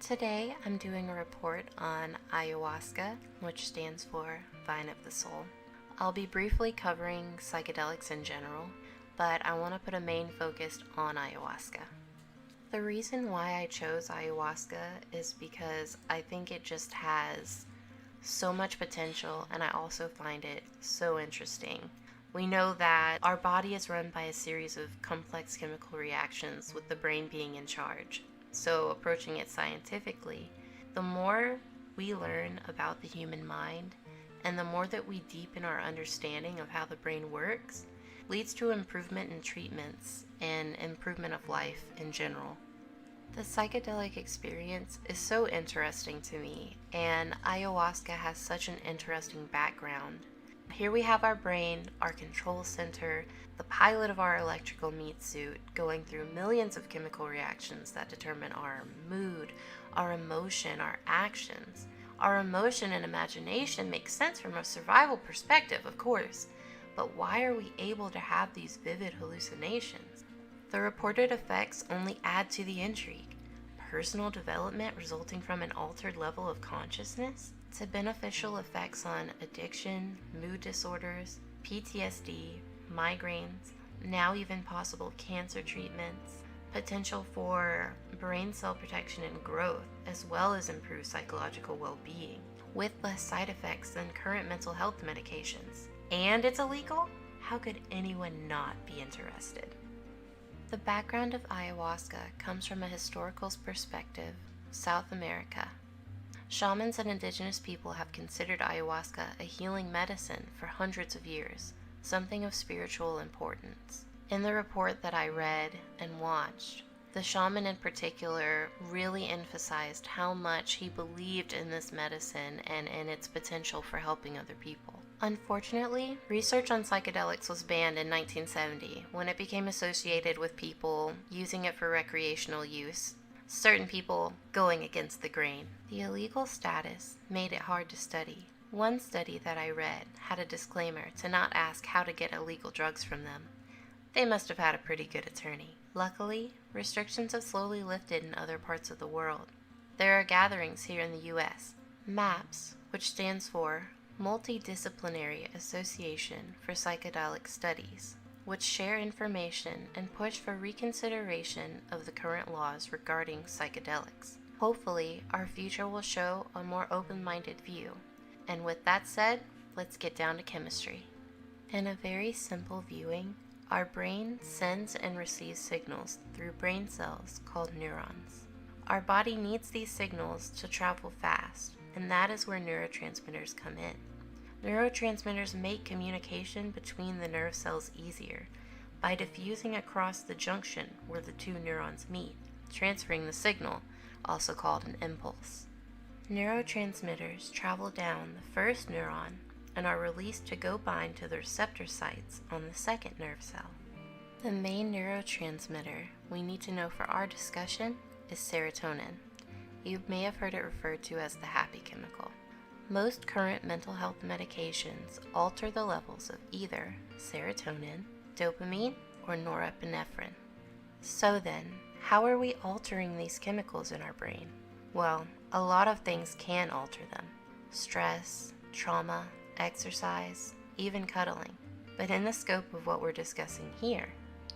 Today I'm doing a report on ayahuasca, which stands for Vine of the Soul. I'll be briefly covering psychedelics in general, but I want to put a main focus on ayahuasca. The reason why I chose ayahuasca is because I think it just has so much potential, and I also find it so interesting. We know that our body is run by a series of complex chemical reactions, with the brain being in charge. So approaching it scientifically, the more we learn about the human mind and the more that we deepen our understanding of how the brain works, leads to improvement in treatments and improvement of life in general. The psychedelic experience is so interesting to me, and ayahuasca has such an interesting background. Here we have our brain, our control center, the pilot of our electrical meat suit, going through millions of chemical reactions that determine our mood, our emotion, our actions. Our emotion and imagination make sense from a survival perspective, of course, but why are we able to have these vivid hallucinations? The reported effects only add to the intrigue. Personal development resulting from an altered level of consciousness, to beneficial effects on addiction, mood disorders, PTSD, migraines, now even possible cancer treatments, potential for brain cell protection and growth, as well as improved psychological well-being, with less side effects than current mental health medications. And it's illegal? How could anyone not be interested? The background of ayahuasca comes from a historical perspective, South America. Shamans and indigenous people have considered ayahuasca a healing medicine for hundreds of years, something of spiritual importance. In the report that I read and watched, the shaman in particular really emphasized how much he believed in this medicine and in its potential for helping other people. Unfortunately, research on psychedelics was banned in 1970 when it became associated with people using it for recreational use, certain people going against the grain. The illegal status made it hard to study. One study that I read had a disclaimer to not ask how to get illegal drugs from them. They must have had a pretty good attorney. Luckily, restrictions have slowly lifted in other parts of the world. There are gatherings here in the US, MAPS, which stands for Multidisciplinary Association for Psychedelic Studies, which share information and push for reconsideration of the current laws regarding psychedelics. Hopefully, our future will show a more open-minded view. And with that said, let's get down to chemistry. In a very simple viewing, our brain sends and receives signals through brain cells called neurons. Our body needs these signals to travel fast, and that is where neurotransmitters come in. Neurotransmitters make communication between the nerve cells easier by diffusing across the junction where the two neurons meet, transferring the signal, also called an impulse. Neurotransmitters travel down the first neuron and are released to go bind to the receptor sites on the second nerve cell. The main neurotransmitter we need to know for our discussion is serotonin. You may have heard it referred to as the happy chemical. Most current mental health medications alter the levels of either serotonin, dopamine, or norepinephrine. So then, how are we altering these chemicals in our brain? Well, a lot of things can alter them. Stress, trauma, exercise, even cuddling. But in the scope of what we're discussing here,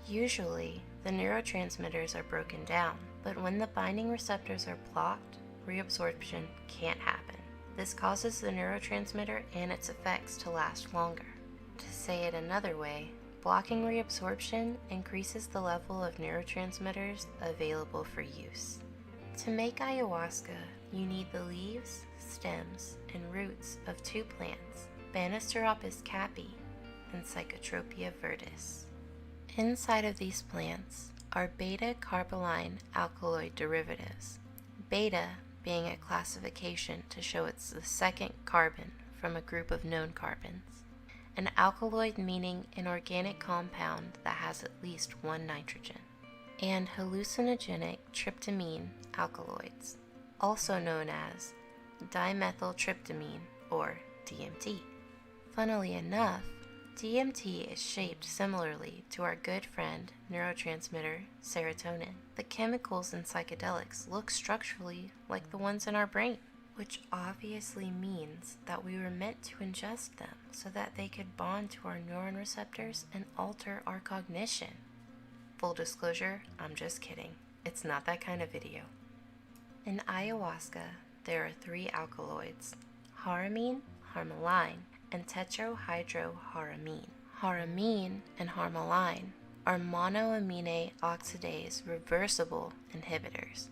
usually the neurotransmitters are broken down, but when the binding receptors are blocked, reabsorption can't happen. This causes the neurotransmitter and its effects to last longer. To say it another way, blocking reabsorption increases the level of neurotransmitters available for use. To make ayahuasca, you need the leaves, stems, and roots of two plants, Banisteropis caapi and Psychotropia viridis. Inside of these plants are beta-carboline alkaloid derivatives, beta being a classification to show it's the second carbon from a group of known carbons, an alkaloid meaning an organic compound that has at least one nitrogen, and hallucinogenic tryptamine alkaloids, also known as dimethyltryptamine or DMT. Funnily enough, DMT is shaped similarly to our good friend neurotransmitter serotonin. The chemicals in psychedelics look structurally like the ones in our brain, which obviously means that we were meant to ingest them so that they could bond to our neuron receptors and alter our cognition. Full disclosure, I'm just kidding. It's not that kind of video. In ayahuasca, there are 3 alkaloids: harmine, harmaline, and tetrahydroharmine. Harmine and harmaline are monoamine oxidase reversible inhibitors,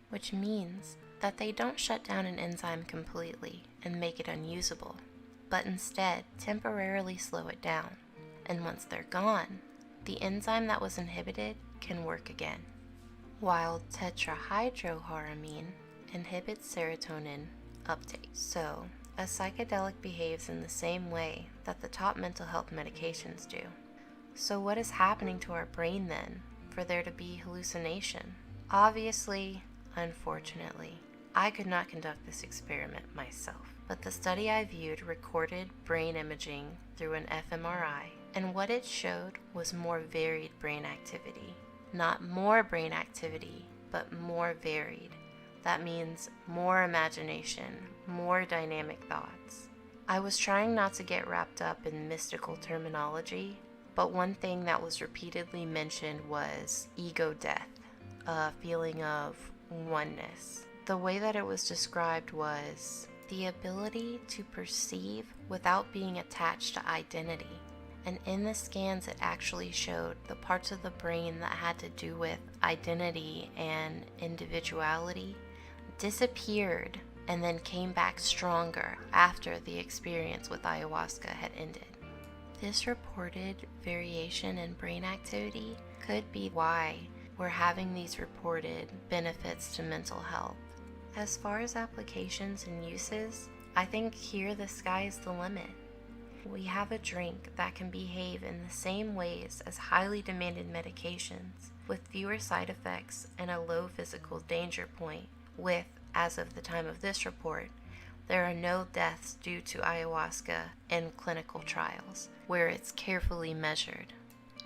which means that they don't shut down an enzyme completely and make it unusable, but instead temporarily slow it down. And once they're gone, the enzyme that was inhibited can work again. While tetrahydroharmine inhibits serotonin uptake. So, a psychedelic behaves in the same way that the top mental health medications do. So what is happening to our brain then for there to be hallucination? Obviously, unfortunately, I could not conduct this experiment myself, but the study I viewed recorded brain imaging through an fMRI, and what it showed was more varied brain activity. Not more brain activity, but more varied. That means more imagination, more dynamic thoughts. I was trying not to get wrapped up in mystical terminology, but one thing that was repeatedly mentioned was ego death, a feeling of oneness. The way that it was described was the ability to perceive without being attached to identity. And in the scans, it actually showed the parts of the brain that had to do with identity and individuality disappeared and then came back stronger after the experience with ayahuasca had ended. This reported variation in brain activity could be why we're having these reported benefits to mental health. As far as applications and uses, I think here the sky is the limit. We have a drink that can behave in the same ways as highly demanded medications, with fewer side effects and a low physical danger point, with, as of the time of this report, there are no deaths due to ayahuasca in clinical trials, where it's carefully measured.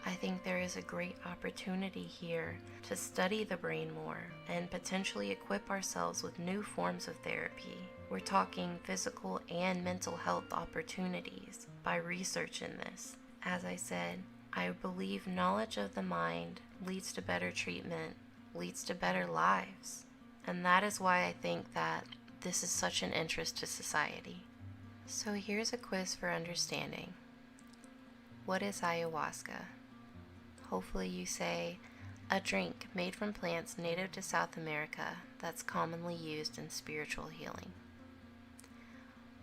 I think there is a great opportunity here to study the brain more and potentially equip ourselves with new forms of therapy. We're talking physical and mental health opportunities by researching this. As I said, I believe knowledge of the mind leads to better treatment, leads to better lives. And that is why I think that this is such an interest to society. So here's a quiz for understanding. What is ayahuasca? Hopefully you say, a drink made from plants native to South America that's commonly used in spiritual healing.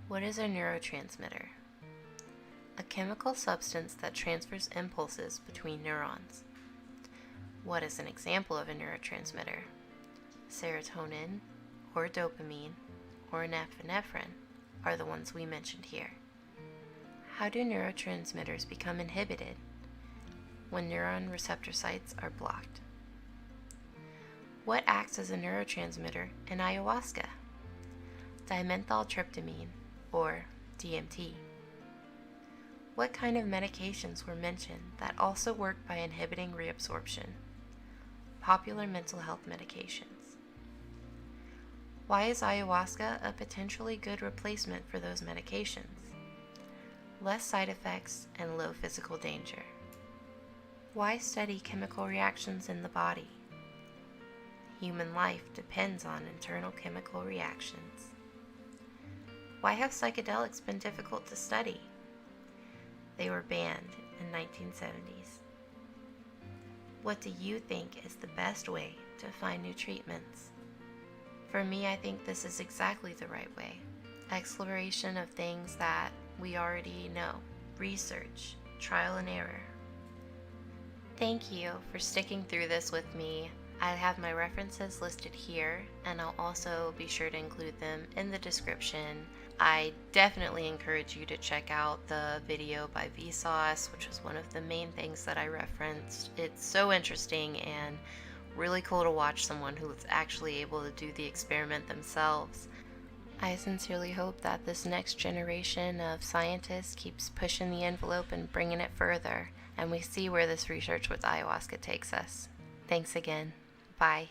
What is a neurotransmitter? A chemical substance that transfers impulses between neurons. What is an example of a neurotransmitter? Serotonin, or dopamine, or norepinephrine are the ones we mentioned here. How do neurotransmitters become inhibited? When neuron receptor sites are blocked. What acts as a neurotransmitter in ayahuasca? Dimethyltryptamine, or DMT. What kind of medications were mentioned that also work by inhibiting reabsorption? Popular mental health medications. Why is ayahuasca a potentially good replacement for those medications? Less side effects and low physical danger. Why study chemical reactions in the body? Human life depends on internal chemical reactions. Why have psychedelics been difficult to study? They were banned in 1970s. What do you think is the best way to find new treatments? For me, I think this is exactly the right way. Exploration of things that we already know. Research, trial and error. Thank you for sticking through this with me. I have my references listed here, and I'll also be sure to include them in the description. I definitely encourage you to check out the video by Vsauce, which was one of the main things that I referenced. It's so interesting and really cool to watch someone who's actually able to do the experiment themselves. I sincerely hope that this next generation of scientists keeps pushing the envelope and bringing it further, and we see where this research with ayahuasca takes us. Thanks again. Bye.